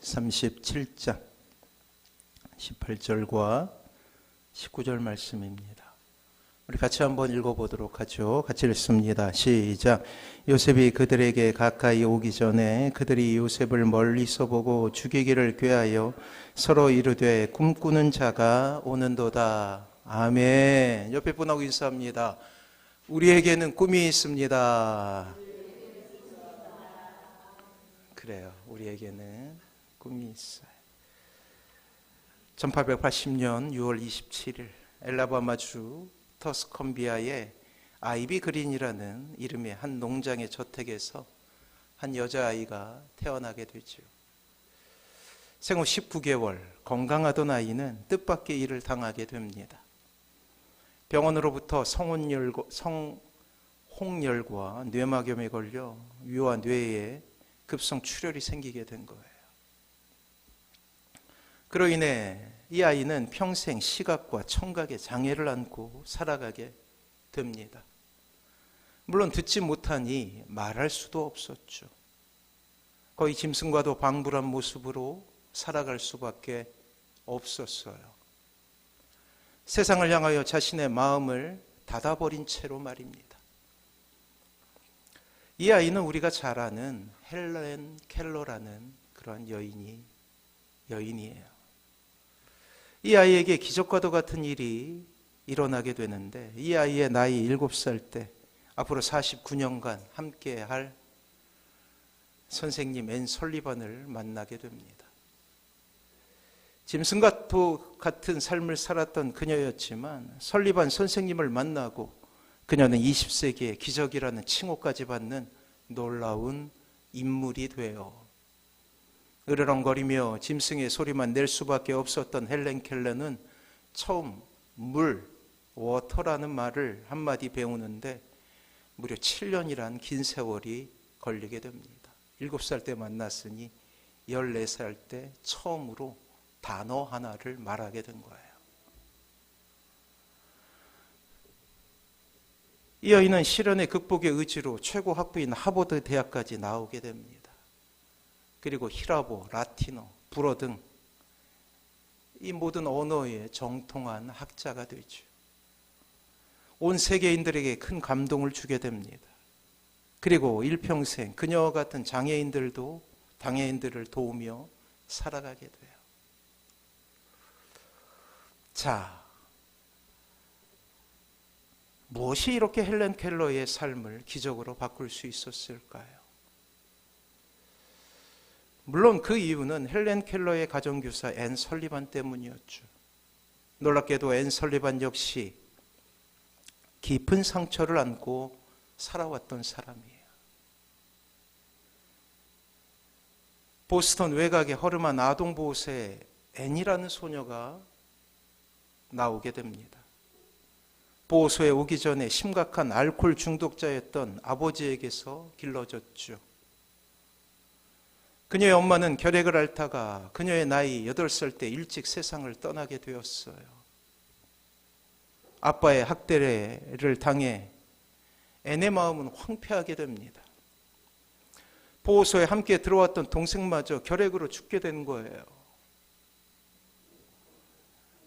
37장 18절과 19절 말씀입니다. 우리 같이 한번 읽어보도록 하죠. 같이 읽습니다. 시작. 요셉이 그들에게 가까이 오기 전에 그들이 요셉을 멀리서 보고 죽이기를 꾀하여 서로 이르되 꿈꾸는 자가 오는도다. 아멘. 옆에 분하고 인사합니다. 우리에게는 꿈이 있습니다. 그래요. 우리에게는 꿈이 있어요. 1880년 6월 27일 엘라바마주 터스컨비아의 아이비 그린이라는 이름의 한 농장의 저택에서 한 여자아이가 태어나게 되죠. 생후 19개월 건강하던 아이는 뜻밖의 일을 당하게 됩니다. 병원으로부터 성홍열과 뇌막염에 걸려 위와 뇌에 급성 출혈이 생기게 된 거예요. 그로 인해 이 아이는 평생 시각과 청각의 장애를 안고 살아가게 됩니다. 물론 듣지 못하니 말할 수도 없었죠. 거의 짐승과도 방불한 모습으로 살아갈 수밖에 없었어요. 세상을 향하여 자신의 마음을 닫아버린 채로 말입니다. 이 아이는 우리가 잘 아는 헬렌 켈러라는 그런 여인이에요. 이 아이에게 기적과도 같은 일이 일어나게 되는데 이 아이의 나이 7살 때 앞으로 49년간 함께할 선생님 앤 설리반을 만나게 됩니다. 짐승과 같은 삶을 살았던 그녀였지만 설리반 선생님을 만나고 그녀는 20세기의 기적이라는 칭호까지 받는 놀라운 인물이 되어 으르렁거리며 짐승의 소리만 낼 수밖에 없었던 헬렌 켈러는 처음 워터라는 말을 한마디 배우는데 무려 7년이란 긴 세월이 걸리게 됩니다. 7살 때 만났으니 14살 때 처음으로 단어 하나를 말하게 된 거예요. 이 여인은 시련의 극복의 의지로 최고 학부인 하버드 대학까지 나오게 됩니다. 그리고 히라보, 라틴어, 불어 등 이 모든 언어에 정통한 학자가 되죠. 온 세계인들에게 큰 감동을 주게 됩니다. 그리고 일평생 그녀와 같은 장애인들을 도우며 살아가게 돼요. 자, 무엇이 이렇게 헬렌 켈러의 삶을 기적으로 바꿀 수 있었을까요? 물론 그 이유는 헬렌 켈러의 가정교사 앤 설리반 때문이었죠. 놀랍게도 앤 설리반 역시 깊은 상처를 안고 살아왔던 사람이에요. 보스턴 외곽의 허름한 아동보호소에 앤이라는 소녀가 나오게 됩니다. 보호소에 오기 전에 심각한 알코올 중독자였던 아버지에게서 길러졌죠. 그녀의 엄마는 결핵을 앓다가 그녀의 나이 8살 때 일찍 세상을 떠나게 되었어요. 아빠의 학대를 당해 앤의 마음은 황폐하게 됩니다. 보호소에 함께 들어왔던 동생마저 결핵으로 죽게 된 거예요.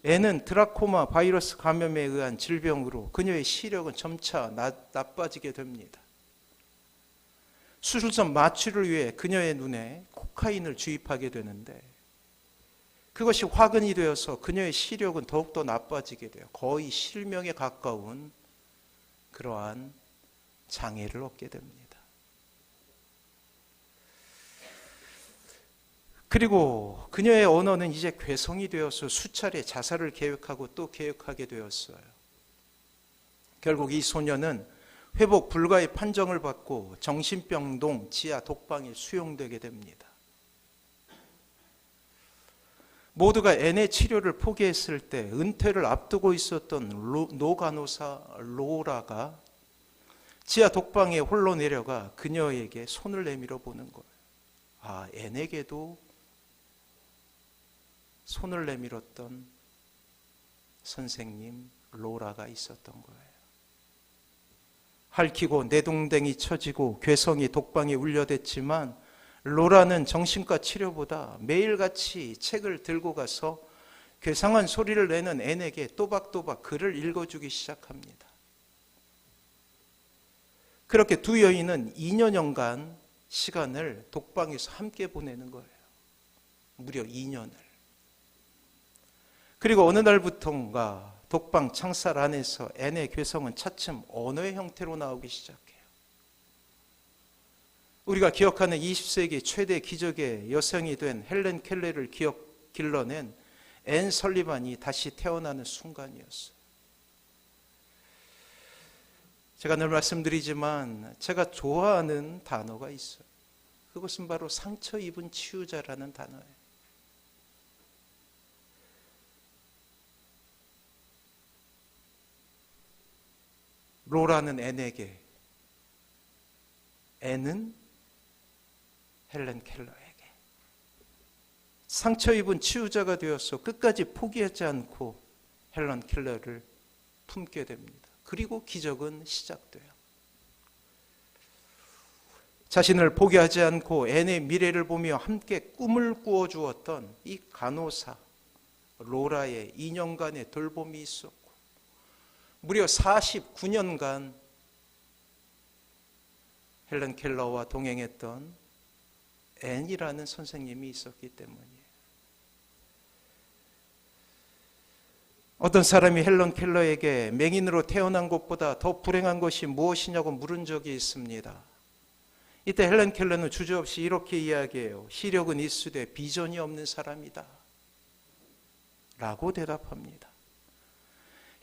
앤은 트라코마 바이러스 감염에 의한 질병으로 그녀의 시력은 점차 나빠지게 됩니다. 수술전 마취를 위해 그녀의 눈에 코카인을 주입하게 되는데 그것이 화근이 되어서 그녀의 시력은 더욱더 나빠지게 돼요. 거의 실명에 가까운 그러한 장애를 얻게 됩니다. 그리고 그녀의 언어는 이제 괴성이 되어서 수차례 자살을 계획하고 또 계획하게 되었어요. 결국 이 소녀는 회복 불가의 판정을 받고 정신병동 지하 독방에 수용되게 됩니다. 모두가 앤의 치료를 포기했을 때 은퇴를 앞두고 있었던 노간호사 로라가 지하 독방에 홀로 내려가 그녀에게 손을 내밀어 보는 거예요. 아, 앤에게도 손을 내밀었던 선생님 로라가 있었던 거예요. 핥히고 내동댕이 쳐지고 괴성이 독방에 울려댔지만 로라는 정신과 치료보다 매일같이 책을 들고 가서 괴상한 소리를 내는 앤에게 또박또박 글을 읽어주기 시작합니다. 그렇게 두 여인은 2년여간 시간을 독방에서 함께 보내는 거예요. 무려 2년을. 그리고 어느 날부터인가 독방 창살 안에서 앤의 괴성은 차츰 언어의 형태로 나오기 시작해요. 우리가 기억하는 20세기 최대 기적의 여성이 된 헬렌 켈러를 길러낸 앤 설리반이 다시 태어나는 순간이었어요. 제가 늘 말씀드리지만 제가 좋아하는 단어가 있어요. 그것은 바로 상처 입은 치유자라는 단어예요. 로라는 앤에게, 앤은 헬렌 켈러에게 상처 입은 치유자가 되어서 끝까지 포기하지 않고 헬렌 켈러를 품게 됩니다. 그리고 기적은 시작돼요. 자신을 포기하지 않고 앤의 미래를 보며 함께 꿈을 꾸어주었던 이 간호사 로라의 2년간의 돌봄이 있었고 무려 49년간 헬렌 켈러와 동행했던 앤이라는 선생님이 있었기 때문이에요. 어떤 사람이 헬렌 켈러에게 맹인으로 태어난 것보다 더 불행한 것이 무엇이냐고 물은 적이 있습니다. 이때 헬렌 켈러는 주저없이 이렇게 이야기해요. 시력은 있으되 비전이 없는 사람이다 라고 대답합니다.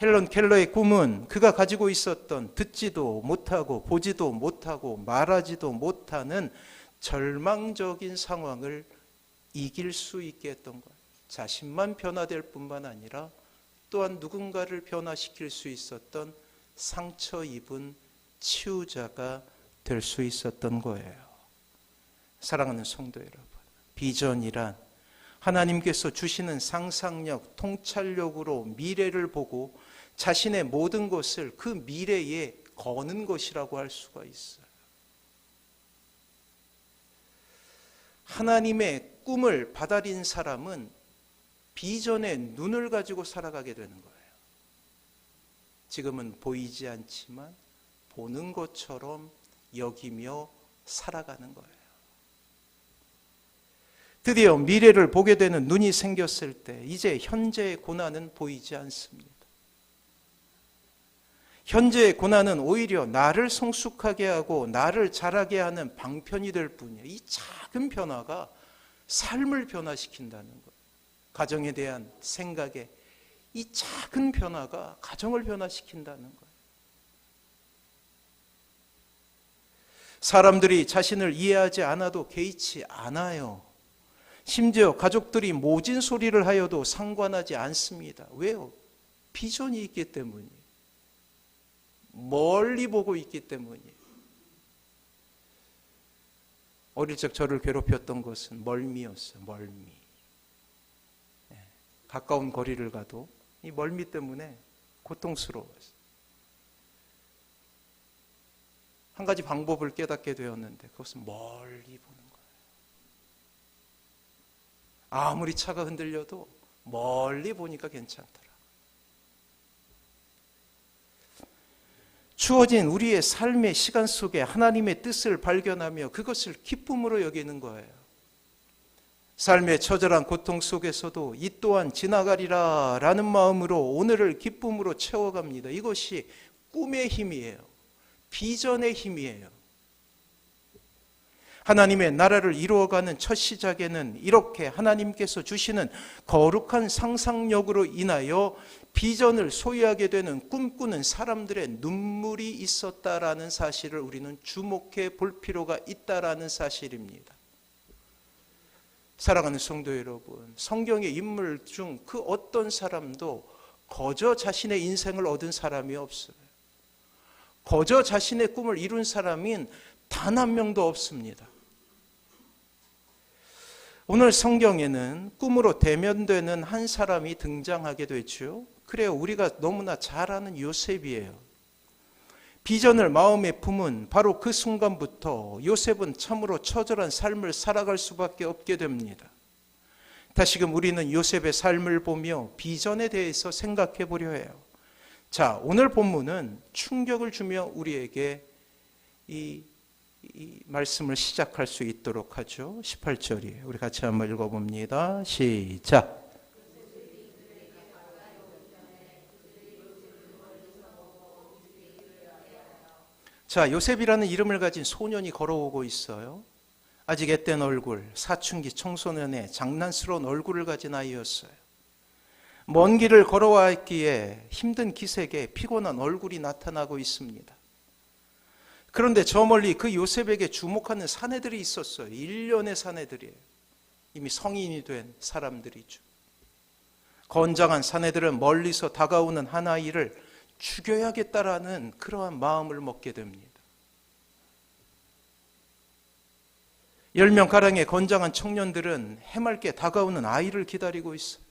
헬렌 켈러의 꿈은 그가 가지고 있었던 듣지도 못하고 보지도 못하고 말하지도 못하는 절망적인 상황을 이길 수 있게 했던 거예요. 자신만 변화될 뿐만 아니라 또한 누군가를 변화시킬 수 있었던 상처 입은 치유자가 될 수 있었던 거예요. 사랑하는 성도 여러분, 비전이란 하나님께서 주시는 상상력, 통찰력으로 미래를 보고 자신의 모든 것을 그 미래에 거는 것이라고 할 수가 있어요. 하나님의 꿈을 받아들인 사람은 비전의 눈을 가지고 살아가게 되는 거예요. 지금은 보이지 않지만 보는 것처럼 여기며 살아가는 거예요. 드디어 미래를 보게 되는 눈이 생겼을 때 이제 현재의 고난은 보이지 않습니다. 현재의 고난은 오히려 나를 성숙하게 하고 나를 자라게 하는 방편이 될 뿐이에요. 이 작은 변화가 삶을 변화시킨다는 거예요. 가정에 대한 생각에 이 작은 변화가 가정을 변화시킨다는 거예요. 사람들이 자신을 이해하지 않아도 개의치 않아요. 심지어 가족들이 모진 소리를 하여도 상관하지 않습니다. 왜요? 비전이 있기 때문이에요. 멀리 보고 있기 때문이에요. 어릴 적 저를 괴롭혔던 것은 멀미였어요. 멀미. 가까운 거리를 가도 이 멀미 때문에 고통스러웠어요. 한 가지 방법을 깨닫게 되었는데 그것은 멀리 보는 거예요. 아무리 차가 흔들려도 멀리 보니까 괜찮더라. 주어진 우리의 삶의 시간 속에 하나님의 뜻을 발견하며 그것을 기쁨으로 여기는 거예요. 삶의 처절한 고통 속에서도 이 또한 지나가리라 라는 마음으로 오늘을 기쁨으로 채워갑니다. 이것이 꿈의 힘이에요. 비전의 힘이에요. 하나님의 나라를 이루어가는 첫 시작에는 이렇게 하나님께서 주시는 거룩한 상상력으로 인하여 비전을 소유하게 되는 꿈꾸는 사람들의 눈물이 있었다라는 사실을 우리는 주목해 볼 필요가 있다라는 사실입니다. 사랑하는 성도 여러분, 성경의 인물 중 그 어떤 사람도 거저 자신의 인생을 얻은 사람이 없어요. 거저 자신의 꿈을 이룬 사람인 단 한 명도 없습니다. 오늘 성경에는 꿈으로 대면되는 한 사람이 등장하게 되죠. 그래요. 우리가 너무나 잘 아는 요셉이에요. 비전을 마음에 품은 바로 그 순간부터 요셉은 참으로 처절한 삶을 살아갈 수밖에 없게 됩니다. 다시금 우리는 요셉의 삶을 보며 비전에 대해서 생각해 보려 해요. 자, 오늘 본문은 충격을 주며 우리에게 이 말씀을 시작할 수 있도록 하죠. 18절이에요. 우리 같이 한번 읽어봅니다. 시작. 자, 요셉이라는 이름을 가진 소년이 걸어오고 있어요. 아직 앳된 얼굴, 사춘기 청소년의 장난스러운 얼굴을 가진 아이였어요. 먼 길을 걸어왔기에 힘든 기색에 피곤한 얼굴이 나타나고 있습니다. 그런데 저 멀리 그 요셉에게 주목하는 사내들이 있었어요. 일련의 사내들이에요. 이미 성인이 된 사람들이죠. 건장한 사내들은 멀리서 다가오는 한 아이를 죽여야겠다라는 그러한 마음을 먹게 됩니다. 10명가량의 건장한 청년들은 해맑게 다가오는 아이를 기다리고 있어요.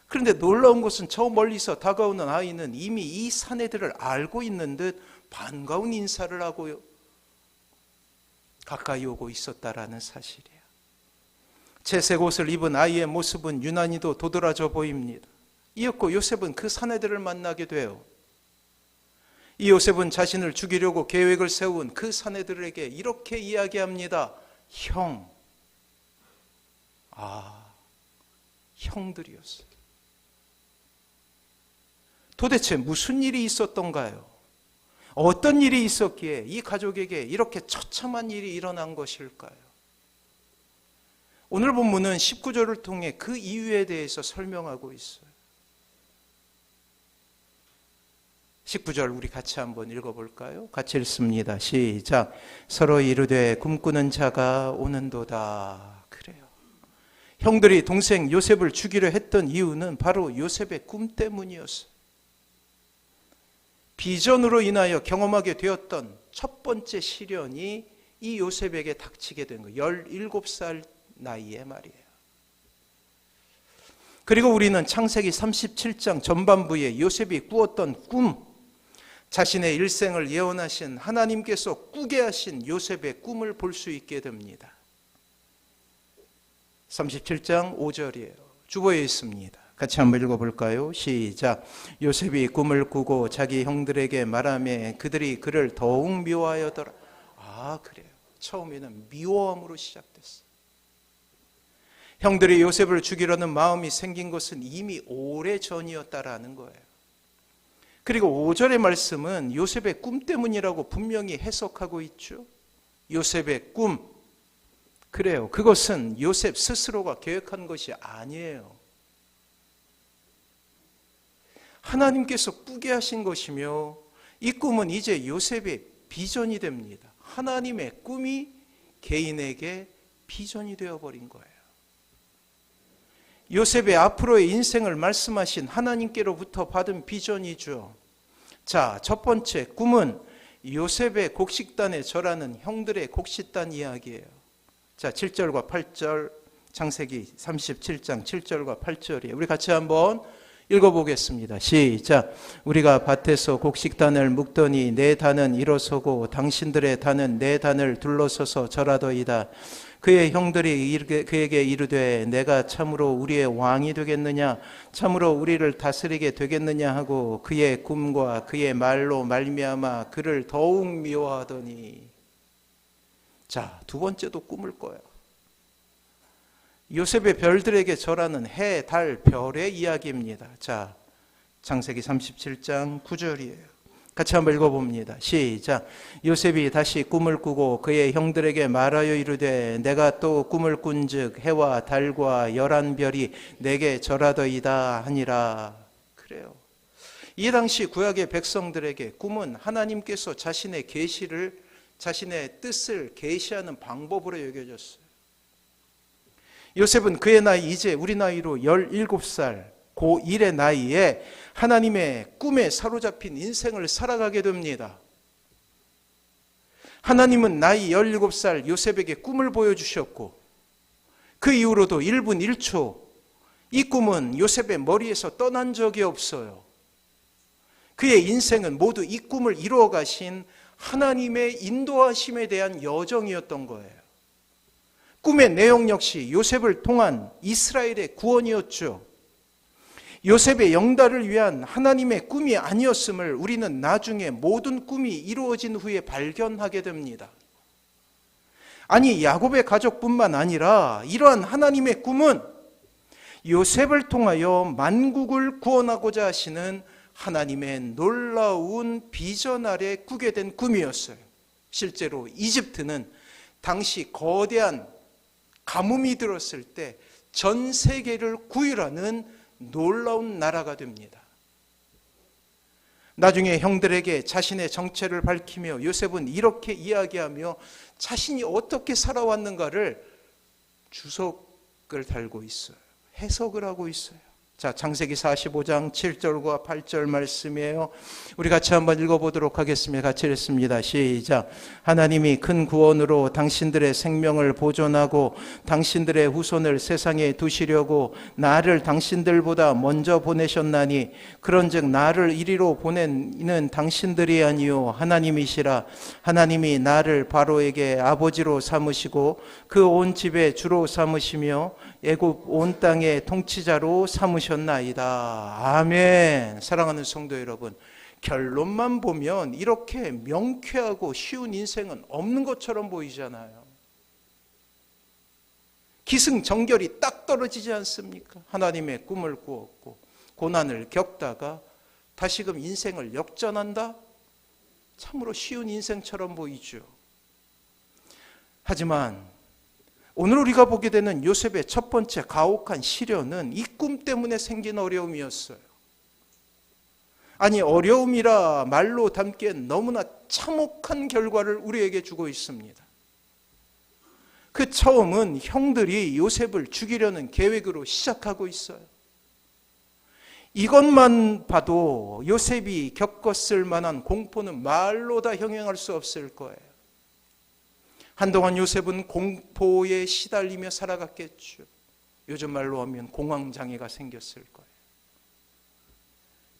그런데 놀라운 것은 저 멀리서 다가오는 아이는 이미 이 사내들을 알고 있는 듯 반가운 인사를 하고 가까이 오고 있었다라는 사실이에요. 채색 옷을 입은 아이의 모습은 유난히도 도드라져 보입니다. 이었고 요셉은 그 사내들을 만나게 돼요. 이 요셉은 자신을 죽이려고 계획을 세운 그 사내들에게 이렇게 이야기합니다. 형, 형들이었어요. 도대체 무슨 일이 있었던가요? 어떤 일이 있었기에 이 가족에게 이렇게 처참한 일이 일어난 것일까요? 오늘 본문은 19절을 통해 그 이유에 대해서 설명하고 있어요. 19절 우리 같이 한번 읽어볼까요? 같이 읽습니다. 시작. 서로 이르되 꿈꾸는 자가 오는도다. 그래요. 형들이 동생 요셉을 죽이려 했던 이유는 바로 요셉의 꿈 때문이었어요. 비전으로 인하여 경험하게 되었던 첫 번째 시련이 이 요셉에게 닥치게 된 거예요. 17살 나이에 말이에요. 그리고 우리는 창세기 37장 전반부에 요셉이 꾸었던 꿈, 자신의 일생을 예언하신 하나님께서 꾸게 하신 요셉의 꿈을 볼 수 있게 됩니다. 37장 5절이에요. 주보에 있습니다. 같이 한번 읽어볼까요? 시작. 요셉이 꿈을 꾸고 자기 형들에게 말하며 그들이 그를 더욱 미워하여더라. 그래요. 처음에는 미워함으로 시작됐어요. 형들이 요셉을 죽이려는 마음이 생긴 것은 이미 오래전이었다라는 거예요. 그리고 5절의 말씀은 요셉의 꿈 때문이라고 분명히 해석하고 있죠. 요셉의 꿈. 그래요. 그것은 요셉 스스로가 계획한 것이 아니에요. 하나님께서 꾸게 하신 것이며 이 꿈은 이제 요셉의 비전이 됩니다. 하나님의 꿈이 개인에게 비전이 되어버린 거예요. 요셉의 앞으로의 인생을 말씀하신 하나님께로부터 받은 비전이죠. 자, 첫 번째 꿈은 요셉의 곡식단에 절하는 형들의 곡식단 이야기예요. 자, 7절과 8절, 창세기 37장 7절과 8절이에요. 우리 같이 한번 읽어보겠습니다. 시작. 우리가 밭에서 곡식단을 묶더니 내 단은 일어서고 당신들의 단은 내 단을 둘러서서 절하더이다. 그의 형들이 그에게 이르되 내가 참으로 우리의 왕이 되겠느냐, 참으로 우리를 다스리게 되겠느냐 하고 그의 꿈과 그의 말로 말미암아 그를 더욱 미워하더니. 자, 두 번째도 꿈을 꿔요. 요셉의 별들에게 절하는 해, 달, 별의 이야기입니다. 자, 창세기 37장 9절이에요. 같이 한번 읽어봅니다. 시작. 요셉이 다시 꿈을 꾸고 그의 형들에게 말하여 이르되 내가 또 꿈을 꾼즉 해와 달과 열한 별이 내게 절하더이다 하니라. 그래요. 이 당시 구약의 백성들에게 꿈은 하나님께서 자신의 계시를, 자신의 뜻을 계시하는 방법으로 여겨졌어요. 요셉은 그의 나이, 이제 우리 나이로 17살 고1의 나이에 하나님의 꿈에 사로잡힌 인생을 살아가게 됩니다. 하나님은 나이 17살 요셉에게 꿈을 보여주셨고 그 이후로도 1분 1초 이 꿈은 요셉의 머리에서 떠난 적이 없어요. 그의 인생은 모두 이 꿈을 이루어 가신 하나님의 인도하심에 대한 여정이었던 거예요. 꿈의 내용 역시 요셉을 통한 이스라엘의 구원이었죠. 요셉의 영달을 위한 하나님의 꿈이 아니었음을 우리는 나중에 모든 꿈이 이루어진 후에 발견하게 됩니다. 아니, 야곱의 가족뿐만 아니라 이러한 하나님의 꿈은 요셉을 통하여 만국을 구원하고자 하시는 하나님의 놀라운 비전 아래 꾸게 된 꿈이었어요. 실제로 이집트는 당시 거대한 가뭄이 들었을 때 전 세계를 구휼하는 놀라운 나라가 됩니다. 나중에 형들에게 자신의 정체를 밝히며 요셉은 이렇게 이야기하며 자신이 어떻게 살아왔는가를 주석을 달고 있어요. 해석을 하고 있어요. 자, 창세기 45장 7절과 8절 말씀이에요. 우리 같이 한번 읽어보도록 하겠습니다. 같이 읽습니다. 시작. 하나님이 큰 구원으로 당신들의 생명을 보존하고 당신들의 후손을 세상에 두시려고 나를 당신들보다 먼저 보내셨나니 그런즉 나를 이리로 보낸 이는 당신들이 아니요 하나님이시라. 하나님이 나를 바로에게 아버지로 삼으시고 그 온 집의 주로 삼으시며 애굽 온 땅의 통치자로 삼으셨나이다. 아멘. 사랑하는 성도 여러분, 결론만 보면 이렇게 명쾌하고 쉬운 인생은 없는 것처럼 보이잖아요. 기승전결이 딱 떨어지지 않습니까? 하나님의 꿈을 꾸었고 고난을 겪다가 다시금 인생을 역전한다? 참으로 쉬운 인생처럼 보이죠. 하지만 오늘 우리가 보게 되는 요셉의 첫 번째 가혹한 시련은 이 꿈 때문에 생긴 어려움이었어요. 아니, 어려움이라 말로 담기엔 너무나 참혹한 결과를 우리에게 주고 있습니다. 그 처음은 형들이 요셉을 죽이려는 계획으로 시작하고 있어요. 이것만 봐도 요셉이 겪었을 만한 공포는 말로 다 형용할 수 없을 거예요. 한동안 요셉은 공포에 시달리며 살아갔겠죠. 요즘 말로 하면 공황장애가 생겼을 거예요.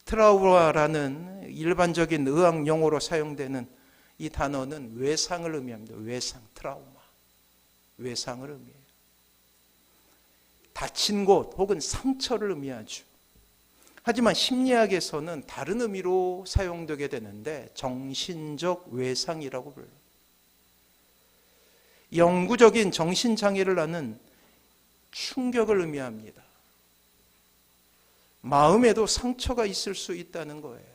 트라우마라는 일반적인 의학 용어로 사용되는 이 단어는 외상을 의미합니다. 외상, 트라우마. 외상을 의미해요. 다친 곳 혹은 상처를 의미하죠. 하지만 심리학에서는 다른 의미로 사용되게 되는데 정신적 외상이라고 불러요. 영구적인 정신장애를 낳는 충격을 의미합니다. 마음에도 상처가 있을 수 있다는 거예요.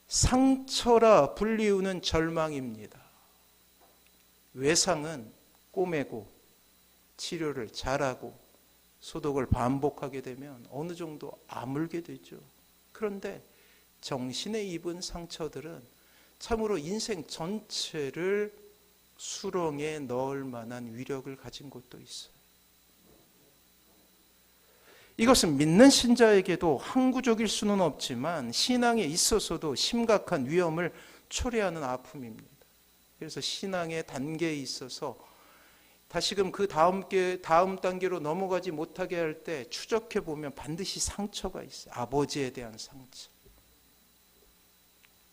상처라 불리우는 절망입니다. 외상은 꼬매고 치료를 잘하고 소독을 반복하게 되면 어느 정도 아물게 되죠. 그런데 정신에 입은 상처들은 참으로 인생 전체를 수렁에 넣을 만한 위력을 가진 것도 있어요. 이것은 믿는 신자에게도 항구적일 수는 없지만 신앙에 있어서도 심각한 위험을 초래하는 아픔입니다. 그래서 신앙의 단계에 있어서 다시금 그 다음 단계로 넘어가지 못하게 할 때 추적해 보면 반드시 상처가 있어요. 아버지에 대한 상처,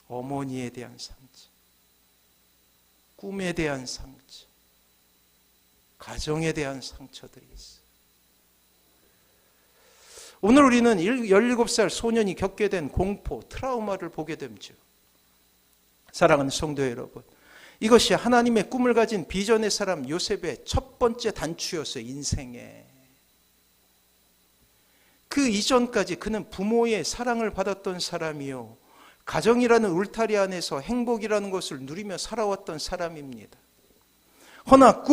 어머니에 대한 상처, 꿈에 대한 상처, 가정에 대한 상처들이 있어요. 오늘 우리는 17살 소년이 겪게 된 공포, 트라우마를 보게 되죠. 사랑하는 성도 여러분, 이것이 하나님의 꿈을 가진 비전의 사람 요셉의 첫 번째 단추였어요. 인생에. 그 이전까지 그는 부모의 사랑을 받았던 사람이요, 가정이라는 울타리 안에서 행복이라는 것을 누리며 살아왔던 사람입니다. 허나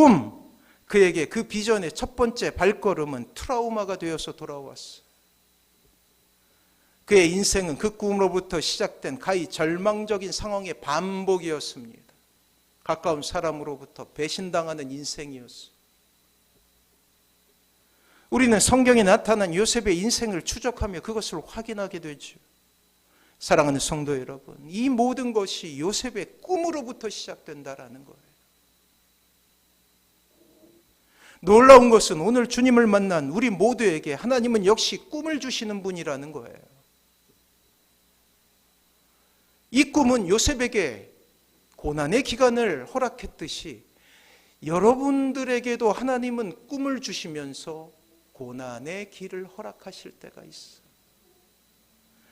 그에게 그 비전의 첫 번째 발걸음은 트라우마가 되어서 돌아왔어요. 그의 인생은 그 꿈으로부터 시작된 가히 절망적인 상황의 반복이었습니다. 가까운 사람으로부터 배신당하는 인생이었어요. 우리는 성경에 나타난 요셉의 인생을 추적하며 그것을 확인하게 되죠. 사랑하는 성도 여러분, 이 모든 것이 요셉의 꿈으로부터 시작된다라는 거예요. 놀라운 것은 오늘 주님을 만난 우리 모두에게 하나님은 역시 꿈을 주시는 분이라는 거예요. 이 꿈은 요셉에게 고난의 기간을 허락했듯이 여러분들에게도 하나님은 꿈을 주시면서 고난의 길을 허락하실 때가 있어요.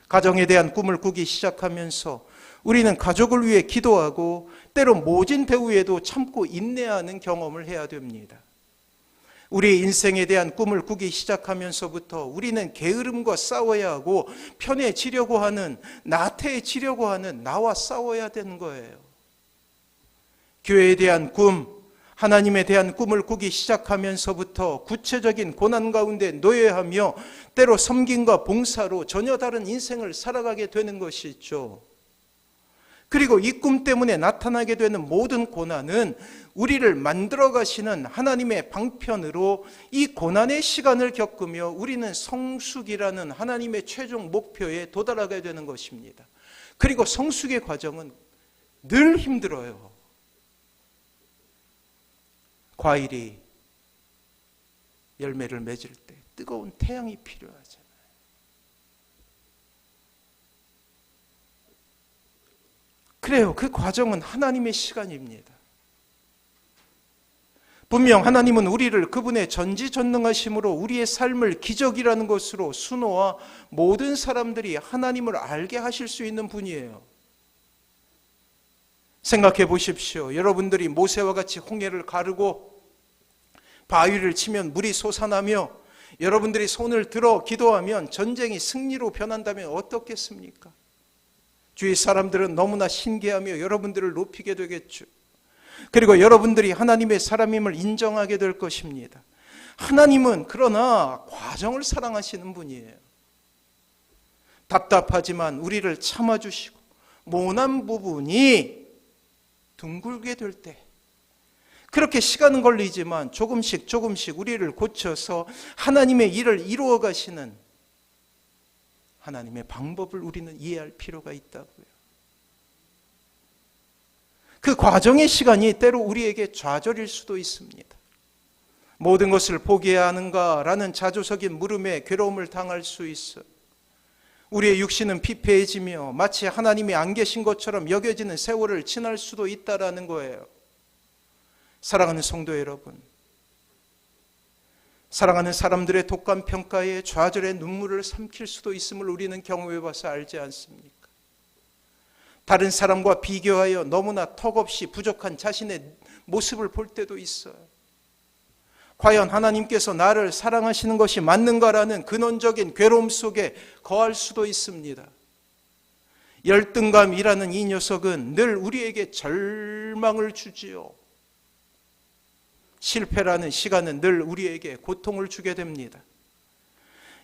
가정에 대한 꿈을 꾸기 시작하면서 우리는 가족을 위해 기도하고 때로 모진 대우에도 참고 인내하는 경험을 해야 됩니다. 우리 인생에 대한 꿈을 꾸기 시작하면서부터 우리는 게으름과 싸워야 하고 편해지려고 하는, 나태해지려고 하는 나와 싸워야 되는 거예요. 교회에 대한 꿈, 하나님에 대한 꿈을 꾸기 시작하면서부터 구체적인 고난 가운데 노예하며 때로 섬김과 봉사로 전혀 다른 인생을 살아가게 되는 것이 있죠. 그리고 이 꿈 때문에 나타나게 되는 모든 고난은 우리를 만들어 가시는 하나님의 방편으로 이 고난의 시간을 겪으며 우리는 성숙이라는 하나님의 최종 목표에 도달하게 되는 것입니다. 그리고 성숙의 과정은 늘 힘들어요. 과일이 열매를 맺을 때 뜨거운 태양이 필요하잖아요. 그래요. 그 과정은 하나님의 시간입니다. 분명 하나님은 우리를 그분의 전지전능하심으로 우리의 삶을 기적이라는 것으로 수놓아 모든 사람들이 하나님을 알게 하실 수 있는 분이에요. 생각해 보십시오. 여러분들이 모세와 같이 홍해를 가르고 바위를 치면 물이 솟아나며 여러분들이 손을 들어 기도하면 전쟁이 승리로 변한다면 어떻겠습니까? 주위 사람들은 너무나 신기하며 여러분들을 높이게 되겠죠. 그리고 여러분들이 하나님의 사람임을 인정하게 될 것입니다. 하나님은 그러나 과정을 사랑하시는 분이에요. 답답하지만 우리를 참아주시고 모난 부분이 둥글게 될 때 그렇게 시간은 걸리지만 조금씩 우리를 고쳐서 하나님의 일을 이루어 가시는 하나님의 방법을 우리는 이해할 필요가 있다고요. 그 과정의 시간이 때로 우리에게 좌절일 수도 있습니다. 모든 것을 포기해야 하는가라는 자조적인 물음에 괴로움을 당할 수 있어요. 우리의 육신은 피폐해지며 마치 하나님이 안 계신 것처럼 여겨지는 세월을 지날 수도 있다라는 거예요. 사랑하는 성도 여러분, 사랑하는 사람들의 독감 평가에 좌절의 눈물을 삼킬 수도 있음을 우리는 경험해 봐서 알지 않습니까? 다른 사람과 비교하여 너무나 턱없이 부족한 자신의 모습을 볼 때도 있어요. 과연 하나님께서 나를 사랑하시는 것이 맞는가라는 근원적인 괴로움 속에 거할 수도 있습니다. 열등감이라는 이 녀석은 늘 우리에게 절망을 주지요. 실패라는 시간은 늘 우리에게 고통을 주게 됩니다.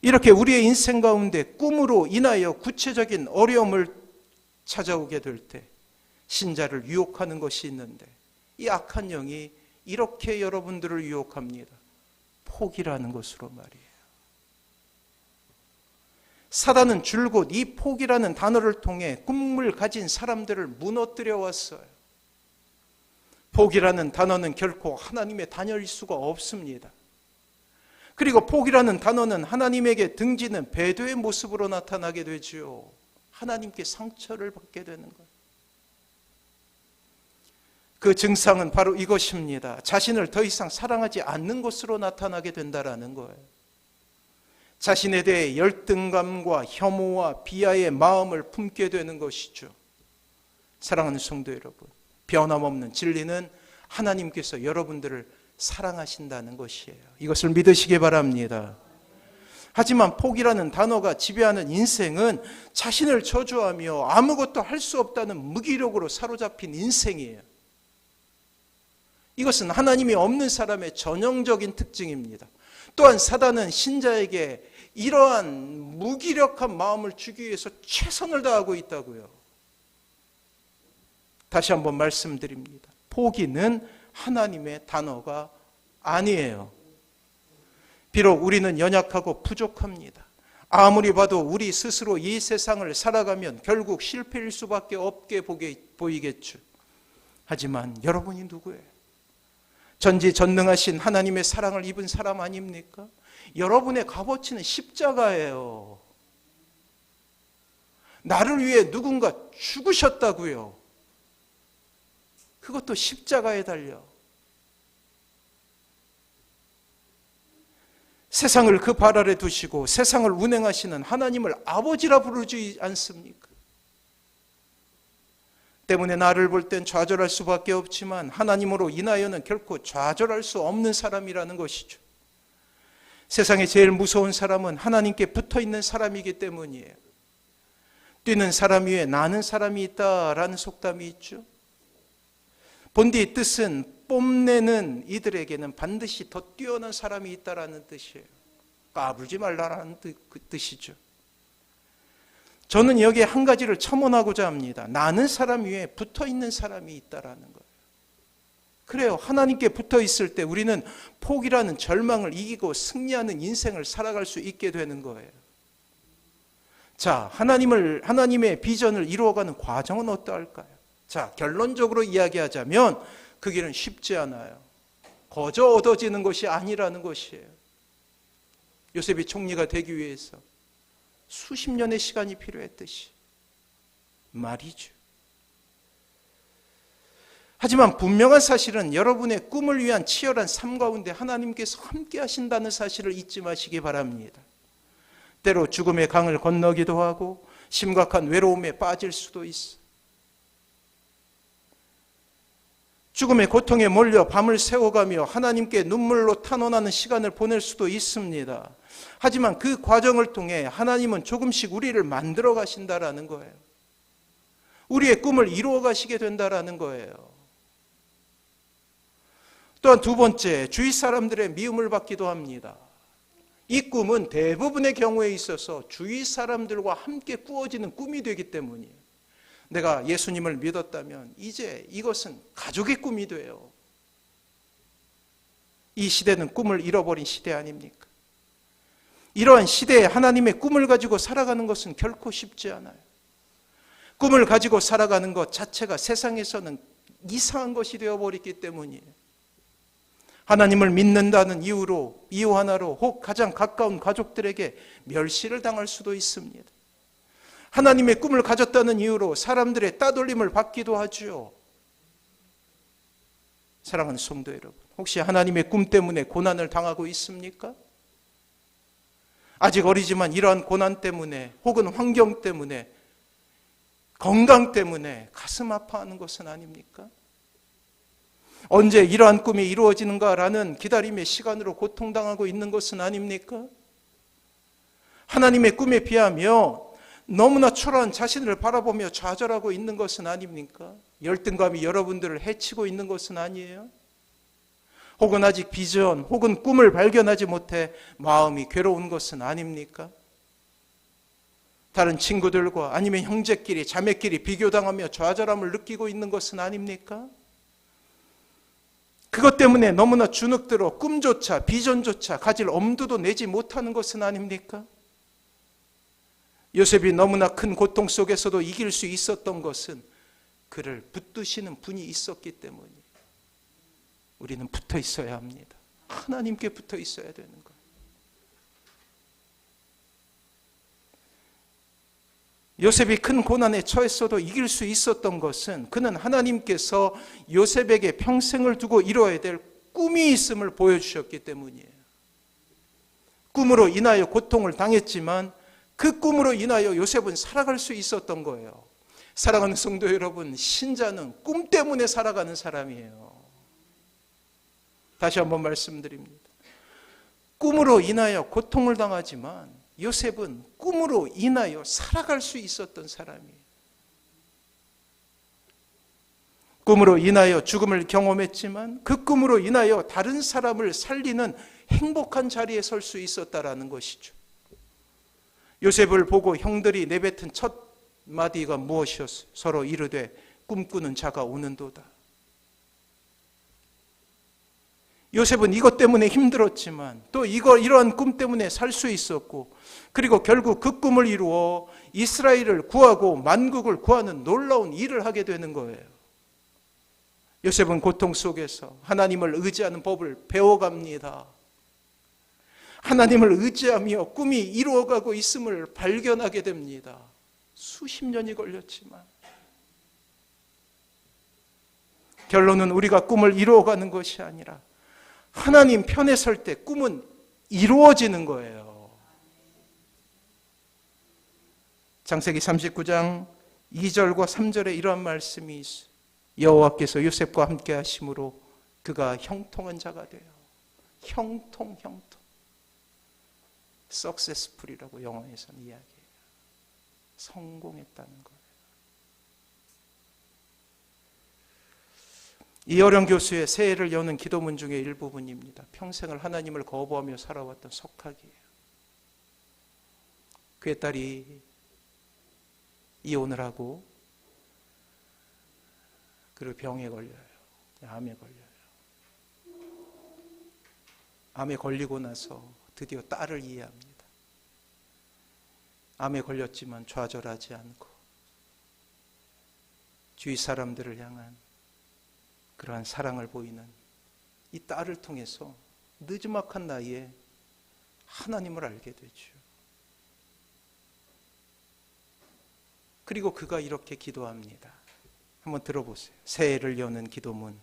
이렇게 우리의 인생 가운데 꿈으로 인하여 구체적인 어려움을 찾아오게 될 때 신자를 유혹하는 것이 있는데 이 악한 영이 이렇게 여러분들을 유혹합니다. 포기라는 것으로 말이에요. 사단은 줄곧 이 포기라는 단어를 통해 꿈을 가진 사람들을 무너뜨려 왔어요. 포기라는 단어는 결코 하나님의 단어일 수가 없습니다. 그리고 포기라는 단어는 하나님에게 등지는 배도의 모습으로 나타나게 되지요. 하나님께 상처를 받게 되는 거예요. 그 증상은 바로 이것입니다. 자신을 더 이상 사랑하지 않는 것으로 나타나게 된다라는 거예요. 자신에 대해 열등감과 혐오와 비하의 마음을 품게 되는 것이죠. 사랑하는 성도 여러분, 변함없는 진리는 하나님께서 여러분들을 사랑하신다는 것이에요. 이것을 믿으시기 바랍니다. 하지만 포기라는 단어가 지배하는 인생은 자신을 저주하며 아무것도 할 수 없다는 무기력으로 사로잡힌 인생이에요. 이것은 하나님이 없는 사람의 전형적인 특징입니다. 또한 사단은 신자에게 이러한 무기력한 마음을 주기 위해서 최선을 다하고 있다고요. 다시 한번 말씀드립니다. 포기는 하나님의 단어가 아니에요. 비록 우리는 연약하고 부족합니다. 아무리 봐도 우리 스스로 이 세상을 살아가면 결국 실패일 수밖에 없게 보이겠죠. 하지만 여러분이 누구예요? 전지전능하신 하나님의 사랑을 입은 사람 아닙니까? 여러분의 값어치는 십자가예요. 나를 위해 누군가 죽으셨다고요. 그것도 십자가에 달려. 세상을 그 발 아래 두시고 세상을 운행하시는 하나님을 아버지라 부르지 않습니까? 때문에 나를 볼 땐 좌절할 수밖에 없지만 하나님으로 인하여는 결코 좌절할 수 없는 사람이라는 것이죠. 세상에 제일 무서운 사람은 하나님께 붙어있는 사람이기 때문이에요. 뛰는 사람 위에 나는 사람이 있다라는 속담이 있죠. 본디의 뜻은 뽐내는 이들에게는 반드시 더 뛰어난 사람이 있다라는 뜻이에요. 까불지 말라라는 그 뜻이죠. 저는 여기에 한 가지를 첨언하고자 합니다. 나는 사람 위에 붙어있는 사람이 있다라는 거예요. 그래요. 하나님께 붙어 있을 때 우리는 포기라는 절망을 이기고 승리하는 인생을 살아갈 수 있게 되는 거예요. 자, 하나님의 비전을 이루어가는 과정은 어떠할까요? 자, 결론적으로 이야기하자면 그 길은 쉽지 않아요. 거저 얻어지는 것이 아니라는 것이에요. 요셉이 총리가 되기 위해서 수십 년의 시간이 필요했듯이 말이죠. 하지만 분명한 사실은 여러분의 꿈을 위한 치열한 삶 가운데 하나님께서 함께 하신다는 사실을 잊지 마시기 바랍니다. 때로 죽음의 강을 건너기도 하고 심각한 외로움에 빠질 수도 있어. 죽음의 고통에 몰려 밤을 새워가며 하나님께 눈물로 탄원하는 시간을 보낼 수도 있습니다. 하지만 그 과정을 통해 하나님은 조금씩 우리를 만들어 가신다라는 거예요. 우리의 꿈을 이루어 가시게 된다라는 거예요. 또한 두 번째, 주위 사람들의 미움을 받기도 합니다. 이 꿈은 대부분의 경우에 있어서 주위 사람들과 함께 꾸어지는 꿈이 되기 때문이에요. 내가 예수님을 믿었다면 이제 이것은 가족의 꿈이 돼요. 이 시대는 꿈을 잃어버린 시대 아닙니까? 이러한 시대에 하나님의 꿈을 가지고 살아가는 것은 결코 쉽지 않아요. 꿈을 가지고 살아가는 것 자체가 세상에서는 이상한 것이 되어버렸기 때문이에요. 하나님을 믿는다는 이유 하나로 혹 가장 가까운 가족들에게 멸시를 당할 수도 있습니다. 하나님의 꿈을 가졌다는 이유로 사람들의 따돌림을 받기도 하죠. 사랑하는 성도 여러분, 혹시 하나님의 꿈 때문에 고난을 당하고 있습니까? 아직 어리지만 이러한 고난 때문에 혹은 환경 때문에 건강 때문에 가슴 아파하는 것은 아닙니까? 언제 이러한 꿈이 이루어지는가라는 기다림의 시간으로 고통당하고 있는 것은 아닙니까? 하나님의 꿈에 비하며 너무나 초라한 자신을 바라보며 좌절하고 있는 것은 아닙니까? 열등감이 여러분들을 해치고 있는 것은 아니에요? 혹은 아직 비전 혹은 꿈을 발견하지 못해 마음이 괴로운 것은 아닙니까? 다른 친구들과 아니면 형제끼리 자매끼리 비교당하며 좌절함을 느끼고 있는 것은 아닙니까? 그것 때문에 너무나 주눅들어 꿈조차 비전조차 가질 엄두도 내지 못하는 것은 아닙니까? 요셉이 너무나 큰 고통 속에서도 이길 수 있었던 것은 그를 붙드시는 분이 있었기 때문이에요. 우리는 붙어 있어야 합니다. 하나님께 붙어 있어야 되는 거예요. 요셉이 큰 고난에 처했어도 이길 수 있었던 것은 그는 하나님께서 요셉에게 평생을 두고 이루어야 될 꿈이 있음을 보여주셨기 때문이에요. 꿈으로 인하여 고통을 당했지만 그 꿈으로 인하여 요셉은 살아갈 수 있었던 거예요. 사랑하는 성도 여러분, 신자는 꿈 때문에 살아가는 사람이에요. 다시 한번 말씀드립니다. 꿈으로 인하여 고통을 당하지만 요셉은 꿈으로 인하여 살아갈 수 있었던 사람이에요. 꿈으로 인하여 죽음을 경험했지만 그 꿈으로 인하여 다른 사람을 살리는 행복한 자리에 설 수 있었다라는 것이죠. 요셉을 보고 형들이 내뱉은 첫 마디가 무엇이었어요? 서로 이르되 꿈꾸는 자가 오는도다. 요셉은 이것 때문에 힘들었지만 또 이러한 꿈 때문에 살 수 있었고, 그리고 결국 그 꿈을 이루어 이스라엘을 구하고 만국을 구하는 놀라운 일을 하게 되는 거예요. 요셉은 고통 속에서 하나님을 의지하는 법을 배워갑니다. 하나님을 의지하며 꿈이 이루어가고 있음을 발견하게 됩니다. 수십 년이 걸렸지만 결론은 우리가 꿈을 이루어가는 것이 아니라 하나님 편에 설 때 꿈은 이루어지는 거예요. 창세기 39장 2절과 3절에 이러한 말씀이 있어요. 여호와께서 요셉과 함께 하심으로 그가 형통한 자가 돼요. 형통. successful이라고 영어에서는 이야기해요. 성공했다는 거예요. 이어령 교수의 새해를 여는 기도문 중에 일부분입니다. 평생을 하나님을 거부하며 살아왔던 석학이에요. 그의 딸이 이혼을 하고 그리고 병에 걸려요. 암에 걸려요. 암에 걸리고 나서 드디어 딸을 이해합니다. 암에 걸렸지만 좌절하지 않고 주위 사람들을 향한 그러한 사랑을 보이는 이 딸을 통해서 늦지막한 나이에 하나님을 알게 되죠. 그리고 그가 이렇게 기도합니다. 한번 들어보세요. 새해를 여는 기도문.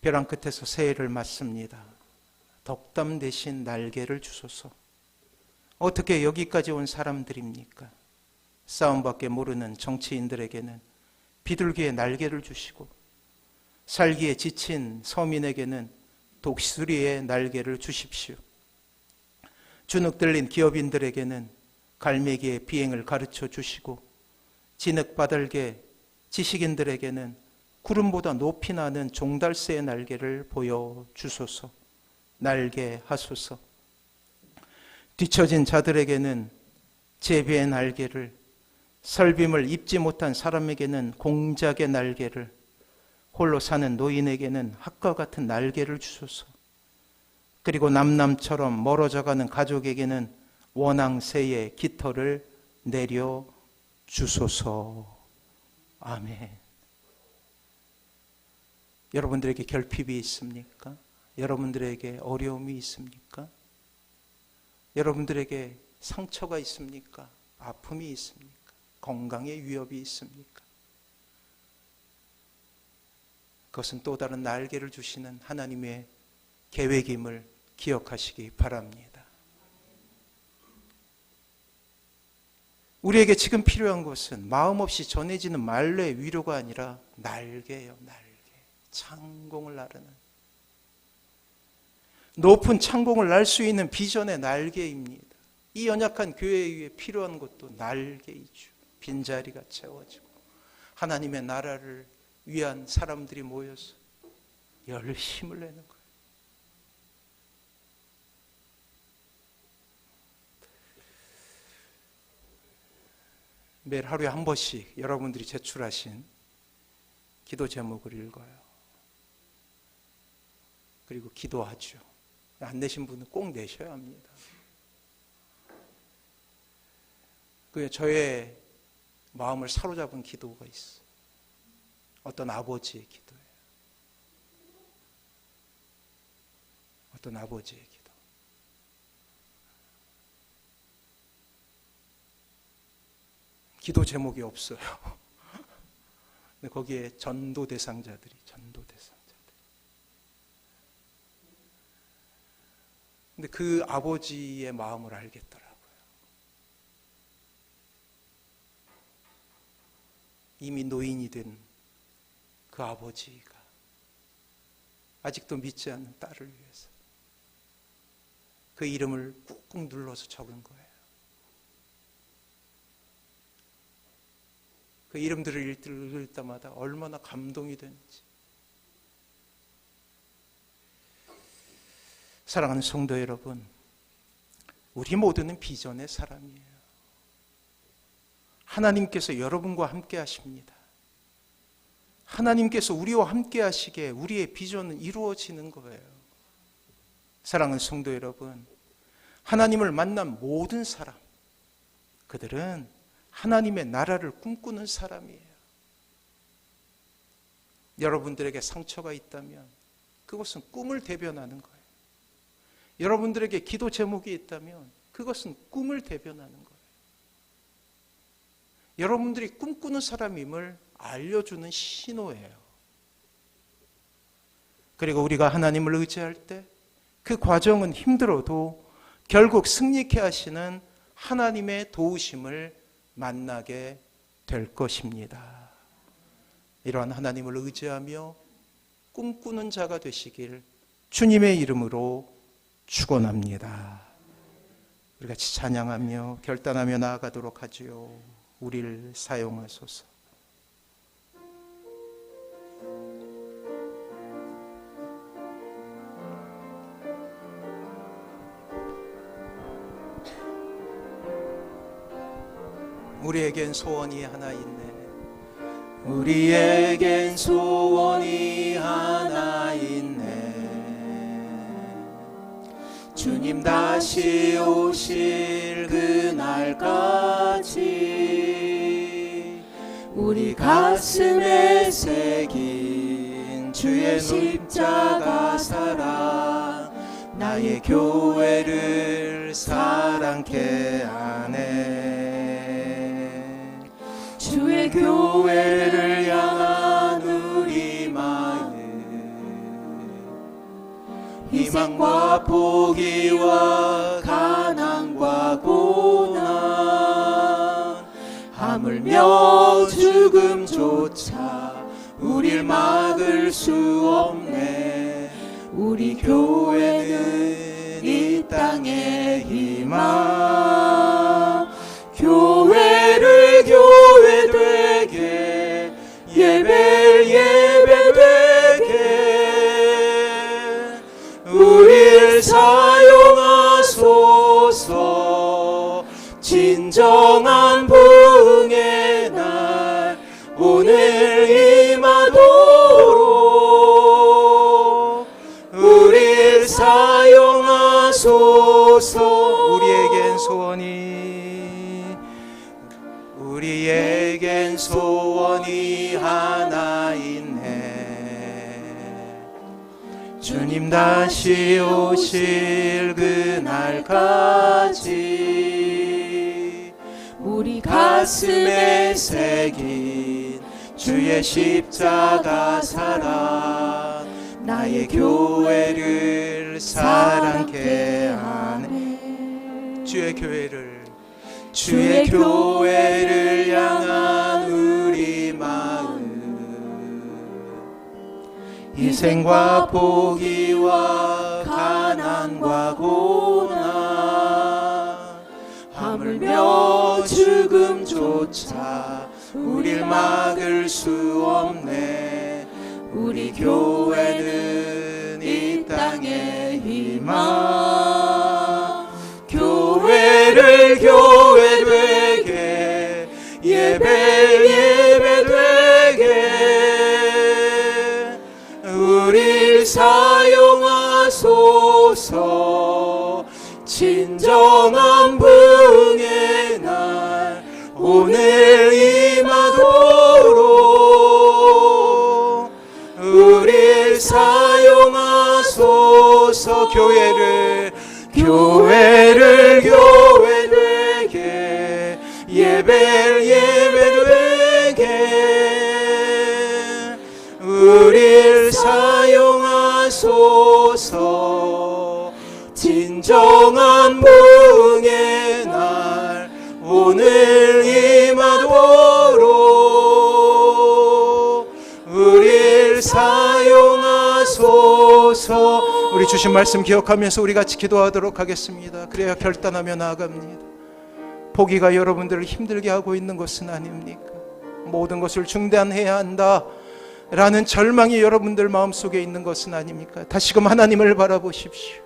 벼랑 끝에서 새해를 맞습니다. 덕담 대신 날개를 주소서. 어떻게 여기까지 온 사람들입니까? 싸움밖에 모르는 정치인들에게는 비둘기의 날개를 주시고 살기에 지친 서민에게는 독수리의 날개를 주십시오. 주눅 들린 기업인들에게는 갈매기의 비행을 가르쳐 주시고 진흙바닥의 지식인들에게는 구름보다 높이 나는 종달새의 날개를 보여주소서. 날개 하소서. 뒤처진 자들에게는 제비의 날개를, 설빔을 입지 못한 사람에게는 공작의 날개를, 홀로 사는 노인에게는 학과 같은 날개를 주소서. 그리고 남남처럼 멀어져가는 가족에게는 원앙새의 깃털을 내려 주소서. 아멘. 여러분들에게 결핍이 있습니까? 여러분들에게 어려움이 있습니까? 여러분들에게 상처가 있습니까? 아픔이 있습니까? 건강에 위협이 있습니까? 그것은 또 다른 날개를 주시는 하나님의 계획임을 기억하시기 바랍니다. 우리에게 지금 필요한 것은 마음 없이 전해지는 말로의 위로가 아니라 날개예요. 날개. 창공을 나르는, 높은 창공을 날 수 있는 비전의 날개입니다. 이 연약한 교회에 위해 필요한 것도 날개이죠. 빈자리가 채워지고 하나님의 나라를 위한 사람들이 모여서 열심을 내는 거예요. 매일 하루에 한 번씩 여러분들이 제출하신 기도 제목을 읽어요. 그리고 기도하죠. 안 내신 분은 꼭 내셔야 합니다. 그 저의 마음을 사로잡은 기도가 있어요. 어떤 아버지의 기도예요. 어떤 아버지의 기도. 기도 제목이 없어요. 근데 거기에 전도 대상자들이 근데 그 아버지의 마음을 알겠더라고요. 이미 노인이 된 그 아버지가 아직도 믿지 않는 딸을 위해서 그 이름을 꾹꾹 눌러서 적은 거예요. 그 이름들을 읽을 때마다 얼마나 감동이 되는지. 사랑하는 성도 여러분, 우리 모두는 비전의 사람이에요. 하나님께서 여러분과 함께 하십니다. 하나님께서 우리와 함께 하시기에 우리의 비전은 이루어지는 거예요. 사랑하는 성도 여러분, 하나님을 만난 모든 사람, 그들은 하나님의 나라를 꿈꾸는 사람이에요. 여러분들에게 상처가 있다면 그것은 꿈을 대변하는 거예요. 여러분들에게 기도 제목이 있다면 그것은 꿈을 대변하는 거예요. 여러분들이 꿈꾸는 사람임을 알려주는 신호예요. 그리고 우리가 하나님을 의지할 때 그 과정은 힘들어도 결국 승리케 하시는 하나님의 도우심을 만나게 될 것입니다. 이러한 하나님을 의지하며 꿈꾸는 자가 되시길 주님의 이름으로 축원합니다. 우리 같이 찬양하며 결단하며 나아가도록 하지요. 우리를 사용하소서. 우리에겐 소원이 하나 있네. 우리에겐 소원이 하나 있네. 주님 다시 오실 그날까지 우리 가슴에 새긴 주의 십자가 사랑, 나의 교회를 사랑케 하네. 주의 교회를 향한 우리 마음, 희망과 포기와 가난과 고난, 하물며 죽음조차 우릴 막을 수 없네. 우리 교회는 이 땅의 희망. 교회를 교회 되게, 예배를 예배 되게 우릴 사용하소서. 진정한 부흥의 날 오늘 임하도록 우릴 사용하소서. 우리에겐 소원이 하나 있네. 주님 다시 오실 그날까지 우리 가슴에 새긴 주의 십자가 사랑, 나의 교회를 사랑케 하네. 주의 교회를 향한 우리 마음, 희생과 포기와 가난과 고난, 하물며 죽음조차 우릴 막을 수 없네. 우리 교회는 이 땅의 희망. 교회를 교회 되게, 예배를 예배 되게 우릴 사용하소서. 진정한 부흥의 날 오늘 임하도록 우릴 사용하소서. 교회를 교회 되게, 예배를 예배 되게 우릴 사용하소서. 진정한 부흥의 날 오늘 임하도록 우릴 사용하소서. 우리 주신 말씀 기억하면서 우리 같이 기도하도록 하겠습니다. 그래야 결단하며 나아갑니다. 포기가 여러분들을 힘들게 하고 있는 것은 아닙니까? 모든 것을 중단해야 한다 라는 절망이 여러분들 마음속에 있는 것은 아닙니까? 다시금 하나님을 바라보십시오.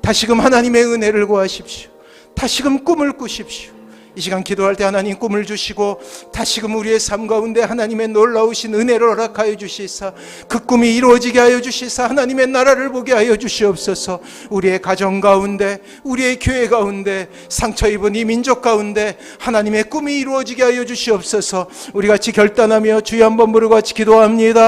다시금 하나님의 은혜를 구하십시오. 다시금 꿈을 꾸십시오. 이 시간 기도할 때 하나님 꿈을 주시고 다시금 우리의 삶 가운데 하나님의 놀라우신 은혜를 허락하여 주시사 그 꿈이 이루어지게 하여 주시사 하나님의 나라를 보게 하여 주시옵소서. 우리의 가정 가운데, 우리의 교회 가운데, 상처 입은 이 민족 가운데 하나님의 꿈이 이루어지게 하여 주시옵소서. 우리 같이 결단하며 주여 한번 부르고 같이 기도합니다.